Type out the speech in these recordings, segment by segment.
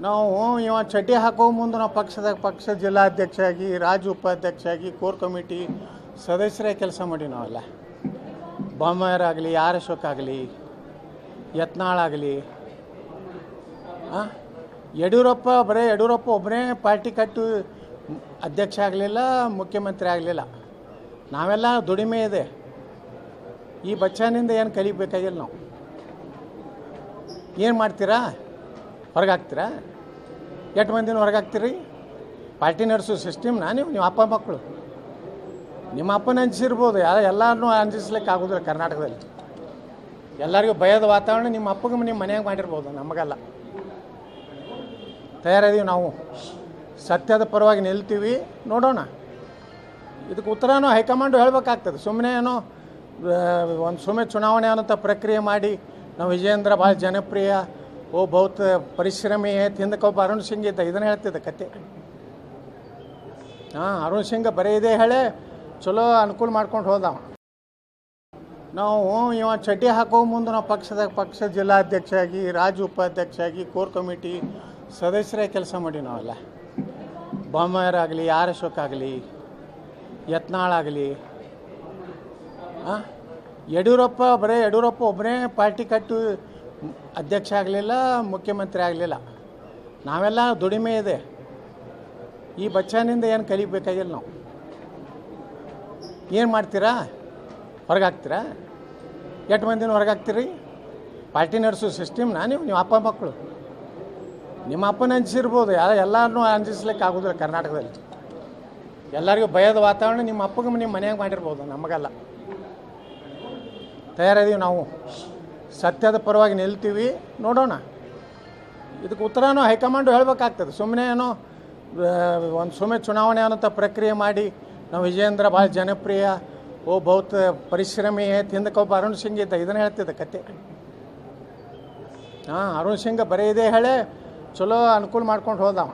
ನಾವು ಇವ ಚಡ್ಡಿ ಹಾಕೋ ಮುಂದೆ ನಾವು ಪಕ್ಷ ಜಿಲ್ಲಾಧ್ಯಕ್ಷ ಆಗಿ ರಾಜ್ಯ ಉಪಾಧ್ಯಕ್ಷ ಆಗಿ ಕೋರ್ ಕಮಿಟಿ ಸದಸ್ಯರೇ ಕೆಲಸ ಮಾಡಿ ನಾವೆಲ್ಲ ಬೊಮ್ಮಾಯರಾಗಲಿ ಆರ್ ಅಶೋಕ್ ಆಗಲಿ ಯತ್ನಾಳ್ ಆಗಲಿ ಯಡಿಯೂರಪ್ಪ ಒಬ್ಬರೇ ಪಾರ್ಟಿ ಕಟ್ಟು ಅಧ್ಯಕ್ಷ ಆಗಲಿಲ್ಲ, ಮುಖ್ಯಮಂತ್ರಿ ಆಗಲಿಲ್ಲ. ನಾವೆಲ್ಲ ದುಡಿಮೆ ಇದೆ. ಈ ಬಚ್ಚನಿಂದ ಏನು ಕಲಿಬೇಕಾಗಿಲ್ಲ. ನಾವು ಏನು ಮಾಡ್ತೀರಾ? ಹೊರಗೆ ಹಾಕ್ತೀರಾ? ಎಷ್ಟು ಮಂದಿನ ಹೊರಗೆ ಹಾಕ್ತೀರಿ? ಪಾರ್ಟಿ ನಡೆಸೋ ಸಿಸ್ಟಮ್ನ ನೀವು ಅಪ್ಪ ಮಕ್ಕಳು ನಿಮ್ಮ ಅಪ್ಪನ ಅಂಜಿಸಿರ್ಬೋದು, ಎಲ್ಲರನ್ನೂ ಅಂಜಿಸ್ಲಿಕ್ಕೆ ಆಗೋದಿಲ್ಲ. ಕರ್ನಾಟಕದಲ್ಲಿ ಎಲ್ಲರಿಗೂ ಭಯದ ವಾತಾವರಣ ನಿಮ್ಮ ಅಪ್ಪಗೆ ನಿಮ್ಮ ಮನೆಯಾಗ ಮಾಡಿರ್ಬೋದು, ನಮಗಲ್ಲ. ತಯಾರಿದ್ದೀವಿ ನಾವು, ಸತ್ಯದ ಪರವಾಗಿ ನಿಲ್ತೀವಿ. ನೋಡೋಣ, ಇದಕ್ಕೆ ಉತ್ತರನೂ ಹೈಕಮಾಂಡು ಹೇಳಬೇಕಾಗ್ತದೆ. ಸುಮ್ಮನೆ ಏನೋ ಸುಮ್ಮನೆ ಚುನಾವಣೆ ಅನ್ನೋಂಥ ಪ್ರಕ್ರಿಯೆ ಮಾಡಿ ನಾವು ವಿಜಯೇಂದ್ರ ಭಾಳ ಜನಪ್ರಿಯ, ಬಹುತ್ ಪರಿಶ್ರಮಿ ತಿಂದಕೊಬ್ಬ ಅರುಣ್ ಸಿಂಗ್ ಇದ್ದ, ಇದನ್ನು ಹೇಳ್ತಿದ್ದ ಕತೆ. ಅರುಣ್ ಸಿಂಗ್ ಬರೀ ಇದೇ ಹೇಳೇ ಚಲೋ ಅನುಕೂಲ ಮಾಡ್ಕೊಂಡು ಹೋದವ. ನಾವು ಇವ ಚಡ್ಡಿ ಹಾಕೋ ಮುಂದೆ ನಾವು ಪಕ್ಷ ಜಿಲ್ಲಾಧ್ಯಕ್ಷ ಆಗಿ ರಾಜ್ಯ ಉಪಾಧ್ಯಕ್ಷ ಆಗಿ ಕೋರ್ ಕಮಿಟಿ ಸದಸ್ಯರೇ ಕೆಲಸ ಮಾಡಿ ನಾವೆಲ್ಲ ಬೊಮ್ಮಾಯರಾಗಲಿ ಆರ್ ಅಶೋಕ್ ಆಗಲಿ ಯತ್ನಾಳ್ ಆಗಲಿ ಯಡಿಯೂರಪ್ಪ ಒಬ್ಬರೇ ಪಾರ್ಟಿ ಕಟ್ಟು ಅಧ್ಯಕ್ಷ ಆಗಲಿಲ್ಲ, ಮುಖ್ಯಮಂತ್ರಿ ಆಗಲಿಲ್ಲ. ನಾವೆಲ್ಲ ದುಡಿಮೆ ಇದೆ. ಈ ಬಚ್ಚನಿಂದ ಏನು ಕಲಿಬೇಕಾಗಿಲ್ಲ. ನಾವು ಏನು ಮಾಡ್ತೀರಾ? ಹೊರಗೆ ಹಾಕ್ತೀರಾ? ಎಷ್ಟು ಮಂದಿನ ಹೊರಗೆ ಹಾಕ್ತೀರಿ? ಪಾರ್ಟಿ ನಡೆಸೋ ಸಿಸ್ಟಮ್ನ ನೀವು ಅಪ್ಪ ಮಕ್ಕಳು ನಿಮ್ಮ ಅಪ್ಪನ ಅಂಜಿಸಿರ್ಬೋದು, ಎಲ್ಲರನ್ನೂ ಅಂಜಿಸ್ಲಿಕ್ಕೆ ಆಗೋದಿಲ್ಲ. ಕರ್ನಾಟಕದಲ್ಲಿ ಎಲ್ಲರಿಗೂ ಭಯದ ವಾತಾವರಣ ನಿಮ್ಮ ಅಪ್ಪಗೆ ನಿಮ್ಮ ಮನೆಯಾಗ ಮಾಡಿರ್ಬೋದು, ನಮಗಲ್ಲ. ತಯಾರಿದ್ದೀವಿ ನಾವು, ಸತ್ಯದ ಪರವಾಗಿ ನಿಲ್ತೀವಿ. ನೋಡೋಣ, ಇದಕ್ಕೆ ಉತ್ತರನೂ ಹೈಕಮಾಂಡು ಹೇಳಬೇಕಾಗ್ತದೆ. ಸುಮ್ಮನೆ ಏನೋ ಸುಮ್ಮನೆ ಚುನಾವಣೆ ಅನ್ನೋಂಥ ಪ್ರಕ್ರಿಯೆ ಮಾಡಿ ನಾವು ವಿಜಯೇಂದ್ರ ಭಾಳ ಜನಪ್ರಿಯ, ಬಹುತ್ ಪರಿಶ್ರಮಿ ತಿಂದಕೊಬ್ಬ ಅರುಣ್ ಸಿಂಗ್ ಇದ್ದ, ಇದನ್ನು ಹೇಳ್ತಿದ್ದ ಕತೆ. ಅರುಣ್ ಸಿಂಗ್ ಬರೀ ಇದೇ ಹೇಳೇ ಚಲೋ ಅನುಕೂಲ ಮಾಡ್ಕೊಂಡು ಹೋದವ.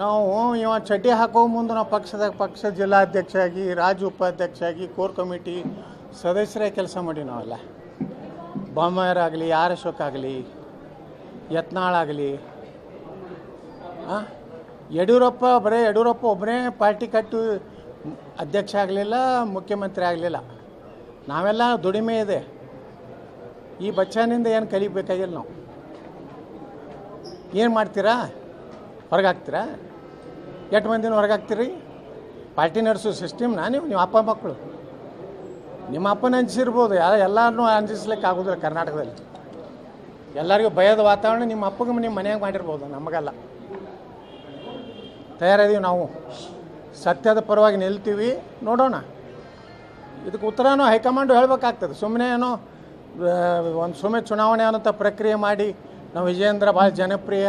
ನಾವು ಇವ ಚಡ್ಡಿ ಹಾಕೋ ಮುಂದೆ ನಾವು ಪಕ್ಷ ಜಿಲ್ಲಾಧ್ಯಕ್ಷ ಆಗಿ ರಾಜ್ಯ ಉಪಾಧ್ಯಕ್ಷ ಆಗಿ ಕೋರ್ ಕಮಿಟಿ ಸದಸ್ಯರೇ ಕೆಲಸ ಮಾಡಿ ನಾವೆಲ್ಲ ಬೊಮ್ಮಾಯರಾಗಲಿ ಆರ್ ಅಶೋಕ್ ಆಗಲಿ ಯತ್ನಾಳ್ ಆಗಲಿ ಯಡಿಯೂರಪ್ಪ ಒಬ್ಬರೇ ಪಾರ್ಟಿ ಕಟ್ಟು ಅಧ್ಯಕ್ಷ ಆಗಲಿಲ್ಲ, ಮುಖ್ಯಮಂತ್ರಿ ಆಗಲಿಲ್ಲ. ನಾವೆಲ್ಲ ದುಡಿಮೆ ಇದೆ. ಈ ಬಚ್ಚನಿಂದ ಏನು ಕಲಿಬೇಕಾಗಿಲ್ಲ. ನಾವು ಏನು ಮಾಡ್ತೀರಾ? ಹೊರಗೆ ಹಾಕ್ತೀರಾ? ಎಷ್ಟು ಮಂದಿನ ಹೊರಗೆ ಹಾಕ್ತೀರಿ? ಪಾರ್ಟಿ ನಡೆಸೋ ಸಿಸ್ಟಮ್ನ ನೀವು ಅಪ್ಪ ಮಕ್ಕಳು ನಿಮ್ಮ ಅಪ್ಪನ ಅಂಜಿಸಿರ್ಬೋದು, ಎಲ್ಲರನ್ನೂ ಅಂಜಿಸ್ಲಿಕ್ಕೆ ಆಗೋದಿಲ್ಲ. ಕರ್ನಾಟಕದಲ್ಲಿ ಎಲ್ಲರಿಗೂ ಭಯದ ವಾತಾವರಣ ನಿಮ್ಮ ಅಪ್ಪಗೆ ನಿಮ್ಮ ಮನೆಯಾಗ ಮಾಡಿರ್ಬೋದು, ನಮಗಲ್ಲ. ತಯಾರಿದ್ದೀವಿ ನಾವು, ಸತ್ಯದ ಪರವಾಗಿ ನಿಲ್ತೀವಿ. ನೋಡೋಣ, ಇದಕ್ಕೆ ಉತ್ತರನೂ ಹೈಕಮಾಂಡು ಹೇಳಬೇಕಾಗ್ತದೆ. ಸುಮ್ಮನೆ ಏನೋ ಸುಮ್ಮನೆ ಚುನಾವಣೆ ಅನ್ನೋಂಥ ಪ್ರಕ್ರಿಯೆ ಮಾಡಿ ನಾವು ವಿಜಯೇಂದ್ರ ಭಾಳ ಜನಪ್ರಿಯ,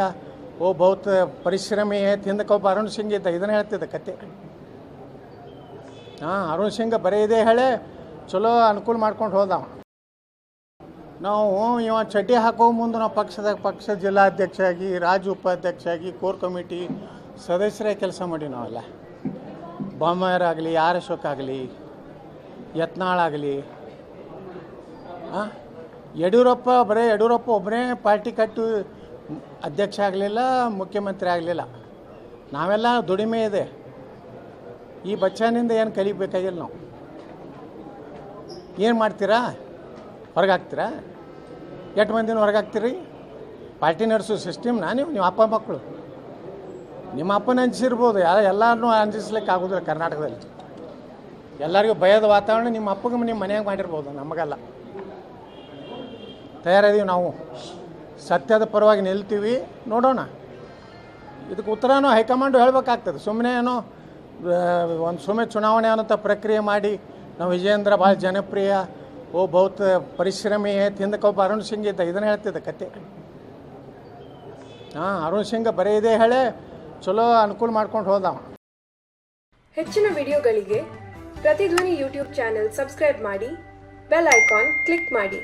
ಬಹುತ್ ಪರಿಶ್ರಮಿ ತಿಂದಕೊಬ್ಬ ಅರುಣ್ ಸಿಂಗ್ ಇದ್ದ, ಇದನ್ನು ಹೇಳ್ತಿದ್ದ ಕತೆ. ಅರುಣ್ ಸಿಂಗ್ ಬರೀ ಇದೇ ಹೇಳೇ ಚಲೋ ಅನುಕೂಲ ಮಾಡ್ಕೊಂಡು ಹೋದವ. ನಾವು ಇವ ಚಡ್ಡಿ ಹಾಕೋ ಮುಂದೆ ನಾವು ಪಕ್ಷ ಜಿಲ್ಲಾಧ್ಯಕ್ಷ ಆಗಿ ರಾಜ್ಯ ಉಪಾಧ್ಯಕ್ಷ ಆಗಿ ಕೋರ್ ಕಮಿಟಿ ಸದಸ್ಯರೇ ಕೆಲಸ ಮಾಡಿ ನಾವೆಲ್ಲ ಬೊಮ್ಮಾಯರಾಗಲಿ ಆರ್ ಅಶೋಕ್ ಆಗಲಿ ಯತ್ನಾಳ್ ಆಗಲಿ ಯಡಿಯೂರಪ್ಪ ಒಬ್ಬರೇ ಪಾರ್ಟಿ ಕಟ್ಟು ಅಧ್ಯಕ್ಷ ಆಗಲಿಲ್ಲ, ಮುಖ್ಯಮಂತ್ರಿ ಆಗಲಿಲ್ಲ. ನಾವೆಲ್ಲ ದುಡಿಮೆ ಇದೆ. ಈ ಬಚ್ಚನಿಂದ ಏನು ಕಲಿಬೇಕಾಗಿಲ್ಲ. ನಾವು ಏನು ಮಾಡ್ತೀರಾ? ಹೊರಗೆ ಹಾಕ್ತೀರಾ? ಎಷ್ಟು ಮಂದಿನ ಹೊರಗೆ ಹಾಕ್ತೀರಿ? ಪಾರ್ಟಿ ನಡೆಸೋ ಸಿಸ್ಟಮ್ನ ನೀವು ಅಪ್ಪ ಮಕ್ಕಳು ನಿಮ್ಮ ಅಪ್ಪನ ಅಂಜಿಸಿರ್ಬೋದು, ಎಲ್ಲರನ್ನೂ ಅಂಜಿಸ್ಲಿಕ್ಕೆ ಆಗೋದಿಲ್ಲ. ಕರ್ನಾಟಕದಲ್ಲಿ ಎಲ್ಲರಿಗೂ ಭಯದ ವಾತಾವರಣ ನಿಮ್ಮ ಅಪ್ಪಗೆ ನಿಮ್ಮ ಮನೆಯಾಗ ಮಾಡಿರ್ಬೋದು, ನಮಗಲ್ಲ. ತಯಾರಿದ್ದೀವಿ ನಾವು, ಸತ್ಯದ ಪರವಾಗಿ ನಿಲ್ತೀವಿ. ನೋಡೋಣ, ಇದಕ್ಕೆ ಉತ್ತರನೂ ಹೈಕಮಾಂಡು ಹೇಳಬೇಕಾಗ್ತದೆ. ಸುಮ್ಮನೆ ಏನೋ ಸುಮ್ಮನೆ ಚುನಾವಣೆ ಅನ್ನೋಂಥ ಪ್ರಕ್ರಿಯೆ ಮಾಡಿ ನಾವು ವಿಜಯೇಂದ್ರ ಭಾಳ ಜನಪ್ರಿಯ, ಬಹುತ್ ಪರಿಶ್ರಮಿ ತಿಂದಕೊಬ್ಬ ಅರುಣ್ ಸಿಂಗ್ ಇದ್ದ, ಇದನ್ನು ಹೇಳ್ತಿದ್ದ ಕತೆ. ಅರುಣ್ ಸಿಂಗ್ ಬರೀ ಇದೇ ಹೇಳೇ ಚಲೋ ಅನುಕೂಲ ಮಾಡ್ಕೊಂಡು ಹೋದವ. ಹೆಚ್ಚಿನ ವಿಡಿಯೋಗಳಿಗೆ ಪ್ರತಿಧ್ವನಿ ಯೂಟ್ಯೂಬ್ ಚಾನೆಲ್ ಸಬ್ಸ್ಕ್ರೈಬ್ ಮಾಡಿ, ಬೆಲ್ ಐಕಾನ್ ಕ್ಲಿಕ್ ಮಾಡಿ.